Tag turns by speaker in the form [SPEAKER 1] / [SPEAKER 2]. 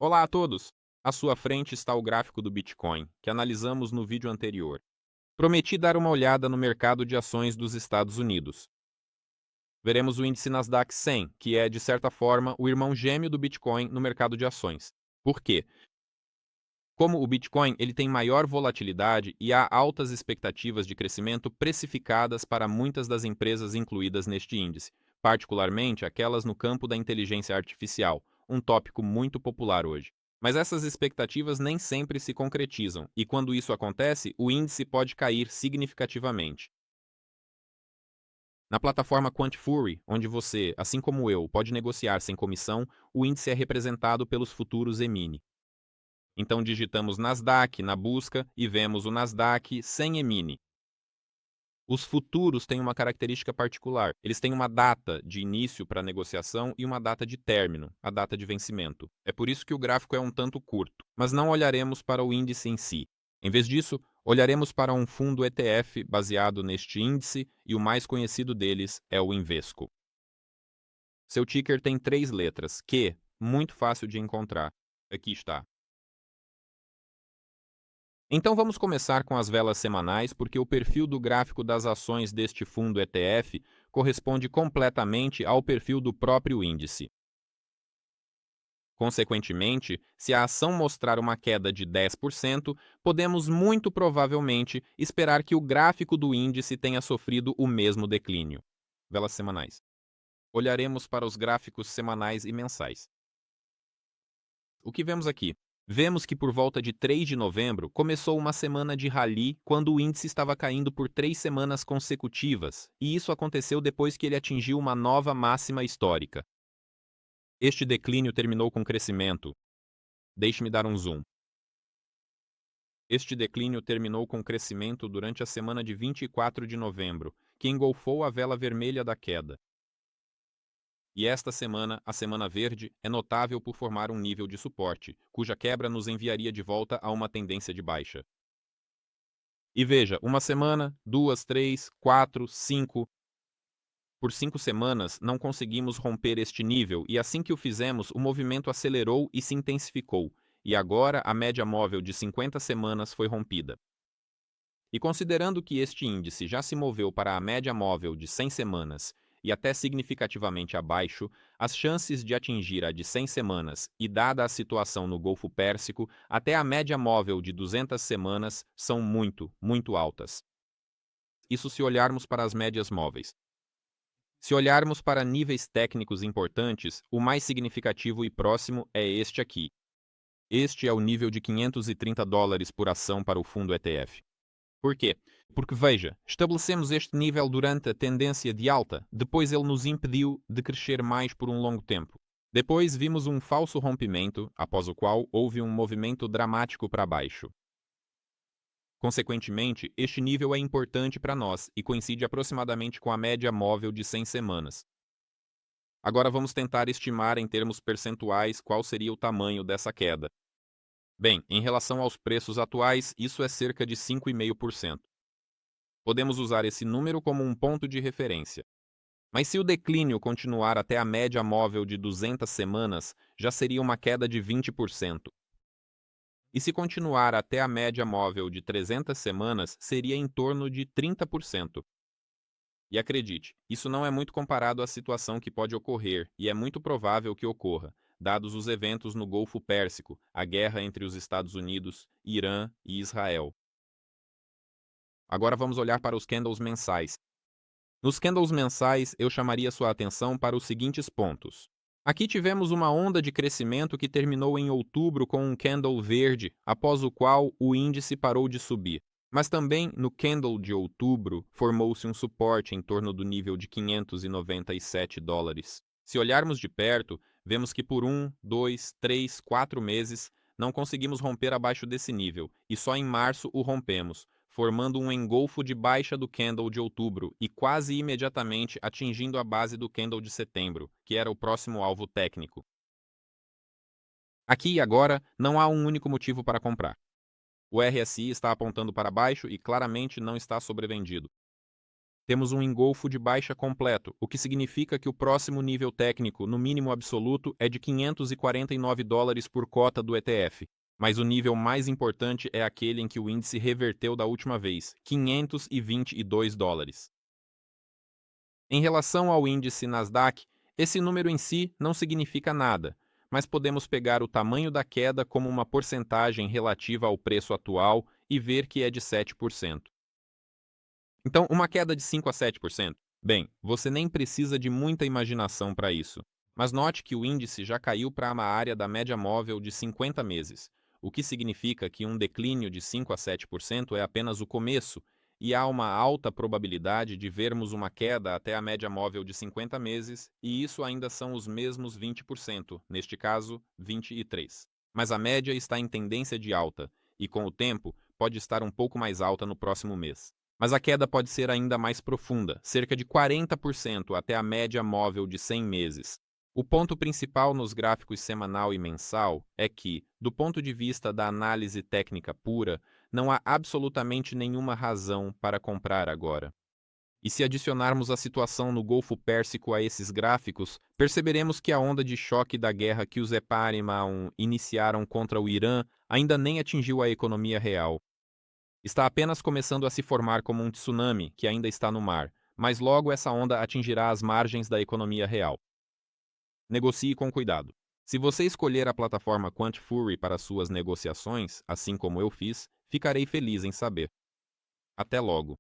[SPEAKER 1] Olá a todos! À sua frente está o gráfico do Bitcoin, que analisamos no vídeo anterior. Prometi dar uma olhada no mercado de ações dos Estados Unidos. Veremos o índice Nasdaq 100, que é, de certa forma, o irmão gêmeo do Bitcoin no mercado de ações. Por quê? Como o Bitcoin ele tem maior volatilidade e há altas expectativas de crescimento precificadas para muitas das empresas incluídas neste índice, particularmente aquelas no campo da inteligência artificial, um tópico muito popular hoje. Mas essas expectativas nem sempre se concretizam, e quando isso acontece, o índice pode cair significativamente. Na plataforma QuantFury, onde você, assim como eu, pode negociar sem comissão, o índice é representado pelos futuros E-mini. Então digitamos Nasdaq na busca e vemos o Nasdaq sem E-mini. Os futuros têm uma característica particular. Eles têm uma data de início para a negociação e uma data de término, a data de vencimento. É por isso que o gráfico é um tanto curto, mas não olharemos para o índice em si. Em vez disso, olharemos para um fundo ETF baseado neste índice e o mais conhecido deles é o Invesco. Seu ticker tem 3 letras, Q, muito fácil de encontrar. Aqui está. Então vamos começar com as velas semanais, porque o perfil do gráfico das ações deste fundo ETF corresponde completamente ao perfil do próprio índice. Consequentemente, se a ação mostrar uma queda de 10%, podemos muito provavelmente esperar que o gráfico do índice tenha sofrido o mesmo declínio. Velas semanais. Olharemos para os gráficos semanais e mensais. O que vemos aqui? Vemos que por volta de 3 de novembro começou uma semana de rally quando o índice estava caindo por 3 semanas consecutivas, e isso aconteceu depois que ele atingiu uma nova máxima histórica. Este declínio terminou com crescimento. Deixe-me dar um zoom. Este declínio terminou com crescimento durante a semana de 24 de novembro, que engolfou a vela vermelha da queda. E esta semana, a Semana Verde, é notável por formar um nível de suporte, cuja quebra nos enviaria de volta a uma tendência de baixa. E veja, uma semana, 2, 3, 4, 5. Por 5 semanas não conseguimos romper este nível e assim que o fizemos, o movimento acelerou e se intensificou, e agora a média móvel de 50 semanas foi rompida. E considerando que este índice já se moveu para a média móvel de 100 semanas e até significativamente abaixo, as chances de atingir a de 100 semanas e dada a situação no Golfo Pérsico, até a média móvel de 200 semanas são muito, muito altas. Isso se olharmos para as médias móveis. Se olharmos para níveis técnicos importantes, o mais significativo e próximo é este aqui. Este é o nível de $530 por ação para o fundo ETF. Por quê? Porque veja, estabelecemos este nível durante a tendência de alta, depois ele nos impediu de crescer mais por um longo tempo. Depois vimos um falso rompimento, após o qual houve um movimento dramático para baixo. Consequentemente, este nível é importante para nós e coincide aproximadamente com a média móvel de 100 semanas. Agora vamos tentar estimar em termos percentuais qual seria o tamanho dessa queda. Bem, em relação aos preços atuais, isso é cerca de 5,5%. Podemos usar esse número como um ponto de referência. Mas se o declínio continuar até a média móvel de 200 semanas, já seria uma queda de 20%. E se continuar até a média móvel de 300 semanas, seria em torno de 30%. E acredite, isso não é muito comparado à situação que pode ocorrer, e é muito provável que ocorra, dados os eventos no Golfo Pérsico, a guerra entre os Estados Unidos, Irã e Israel. Agora vamos olhar para os candles mensais. Nos candles mensais, eu chamaria sua atenção para os seguintes pontos. Aqui tivemos uma onda de crescimento que terminou em outubro com um candle verde, após o qual o índice parou de subir. Mas também no candle de outubro formou-se um suporte em torno do nível de $597. Se olharmos de perto, vemos que por 1, 2, 3, 4 meses não conseguimos romper abaixo desse nível, e só em março o rompemos, formando um engolfo de baixa do candle de outubro e quase imediatamente atingindo a base do candle de setembro, que era o próximo alvo técnico. Aqui e agora, não há um único motivo para comprar. O RSI está apontando para baixo e claramente não está sobrevendido. Temos um engolfo de baixa completo, o que significa que o próximo nível técnico, no mínimo absoluto, é de $549 por cota do ETF. Mas o nível mais importante é aquele em que o índice reverteu da última vez, $522. Em relação ao índice Nasdaq, esse número em si não significa nada, mas podemos pegar o tamanho da queda como uma porcentagem relativa ao preço atual e ver que é de 7%. Então, uma queda de 5 a 7%? Bem, você nem precisa de muita imaginação para isso. Mas note que o índice já caiu para uma área da média móvel de 50 meses, o que significa que um declínio de 5 a 7% é apenas o começo, e há uma alta probabilidade de vermos uma queda até a média móvel de 50 meses, e isso ainda são os mesmos 20%, neste caso, 23%. Mas a média está em tendência de alta, e com o tempo, pode estar um pouco mais alta no próximo mês. Mas a queda pode ser ainda mais profunda, cerca de 40% até a média móvel de 100 meses. O ponto principal nos gráficos semanal e mensal é que, do ponto de vista da análise técnica pura, não há absolutamente nenhuma razão para comprar agora. E se adicionarmos a situação no Golfo Pérsico a esses gráficos, perceberemos que a onda de choque da guerra que os Epá-Imão iniciaram contra o Irã ainda nem atingiu a economia real. Está apenas começando a se formar como um tsunami que ainda está no mar, mas logo essa onda atingirá as margens da economia real. Negocie com cuidado. Se você escolher a plataforma QuantFury para suas negociações, assim como eu fiz, ficarei feliz em saber. Até logo!